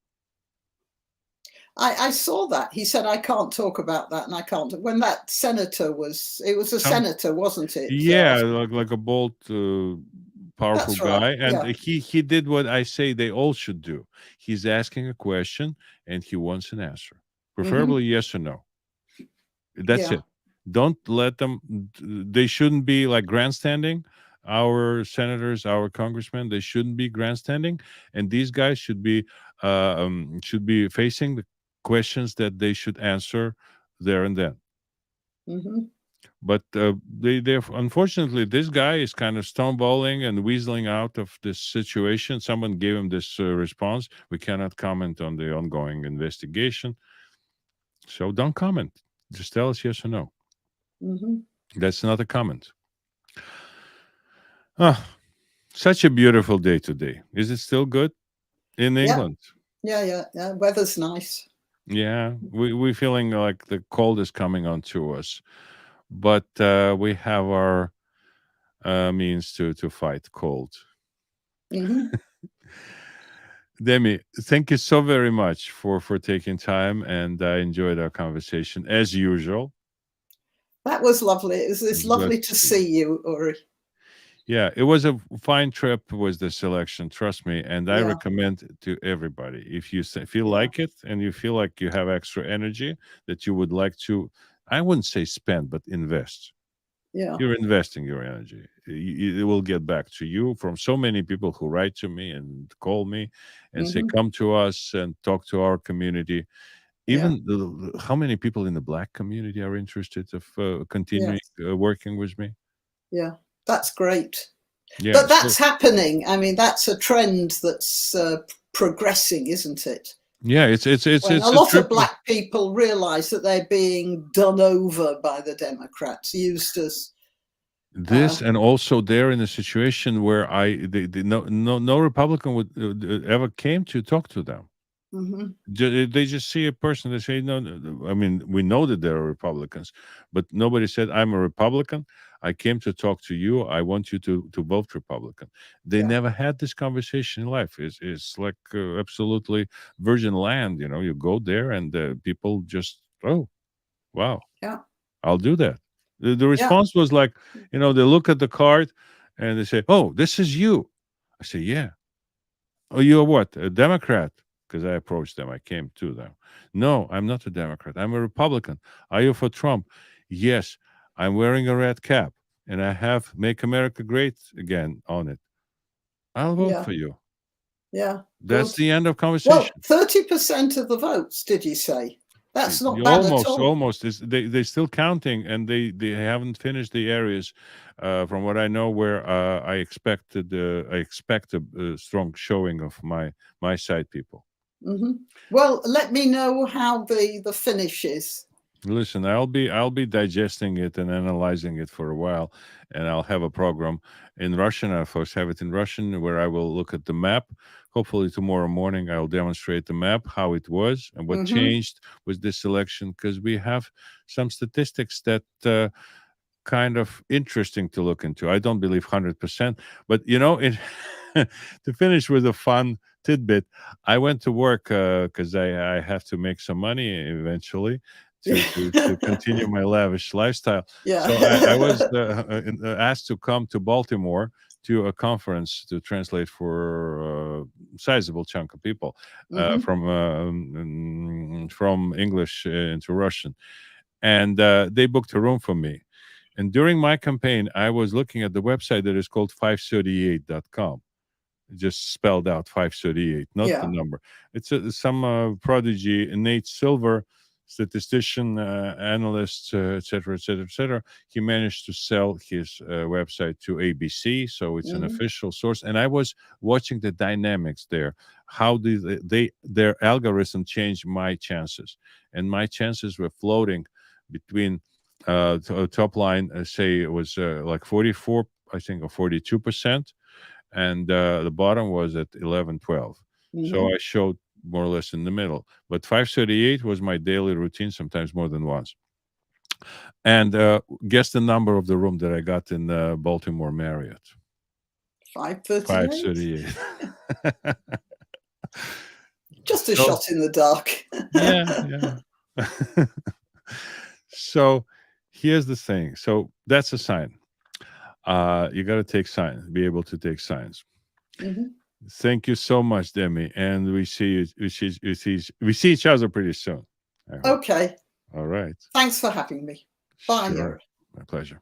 I saw that. He said, "I can't talk about that," and I can't. When that senator it was a senator, wasn't it? Yeah, like a bold, powerful That's right. guy, and Yeah. he did what I say they all should do. He's asking a question, and he wants an answer, preferably yes or no. That's Yeah. it. Don't let them. They shouldn't be like grandstanding. Our senators, our congressmen, they shouldn't be grandstanding, and these guys should be facing the questions that they should answer there and then. But they unfortunately, this guy is kind of stonewalling and weaseling out of this situation. Someone gave him this response. We cannot comment on the ongoing investigation, so don't comment. Just tell us yes or no. Hmm. That's not a comment. Ah, such a beautiful day today. Is it still good in Yeah, England? yeah. Weather's nice. Yeah, we feeling like the cold is coming on to us, but we have our means to fight cold. Hmm. Demi, thank you so very much for taking time, and I enjoyed our conversation as usual. That was lovely. It's But lovely to see you, Uri. yeah, it was a fine trip. Was the selection? Trust me, and I Yeah, recommend it to everybody. If you feel yeah, like it, and you feel like you have extra energy that you would like to, I wouldn't say spend, but invest. yeah. You're investing your energy. It will get back to you from so many people who write to me and call me and say, Hmm. "Come to us and talk to our community." Yeah, Even how many people in the black community are interested of continuing yes, working with me? yeah. That's great. Yeah. But So that's happening. I mean, that's a trend that's progressing, isn't it? yeah, When a a lot of triple. black people realize that they're being done over by the Democrats, used as, This, and also they're in a situation where no Republican would ever came to talk to them. mhm, They just see a person. They say, no, I mean, we know that there are Republicans, but nobody said, I'm a Republican. I came to talk to you. I want you to vote Republican. They yeah, never had this conversation in life. It's like absolutely virgin land. You go there and people just, oh, wow, yeah, I'll do that. The yeah, response was like, they look at the card and they say, oh, this is you. I say, yeah. Oh, you're what? A Democrat? Because I approached them. I came to them. No, I'm not a Democrat. I'm a Republican. Are you for Trump? Yes. I'm wearing a red cap and I have Make America Great Again on it. I'll vote yeah, for you. yeah. That's Good. the end of Well, conversation. 30% of the votes, did you say? That's not bad at Almost, all. almost. They're still counting, and they haven't finished the areas. From what I know, where I expect a strong showing of my side people. Hmm. Well, let me know how the finish is. Listen, I'll be digesting it and analyzing it for a while, and I'll have a program in Russian. I'll first have it in Russian, where I will look at the map. Hopefully tomorrow morning I'll demonstrate the map, how it was and what Hmm. changed with this election, because we have some statistics that kind of interesting to look into. I don't believe 100%, but it to finish with a fun tidbit, I went to work because I have to make some money eventually to continue my lavish lifestyle. Yeah. So I was asked to come to Baltimore to a conference to translate for a sizable chunk of people Hmm. from English into Russian, and they booked a room for me. And during my campaign, I was looking at the website that is called 538.com, just spelled out 538, not the Yeah. number. It's some prodigy, Nate Silver, statistician, analyst, et cetera, et cetera, et cetera. He managed to sell his website to ABC, so it's an Hmm. official source. And I was watching the dynamics there. How did their algorithm change my chances? And my chances were floating between top line, say it was like 44, I think, or 42%, and the bottom was at 11, 12. So Hmm. I showed more or less in the middle. But 538 was my daily routine, sometimes more than once. And guess the number of the room that I got in Baltimore Marriott. 5:38. 538. Just a So shot in the dark. yeah, yeah. So here's the thing. So that's a sign. You got to take signs, be able to take signs. Hmm. Thank you so much, Demi, and we see each other pretty soon. I hope. Okay. All right. Thanks for having me. Bye, Sure. Yuri. My pleasure.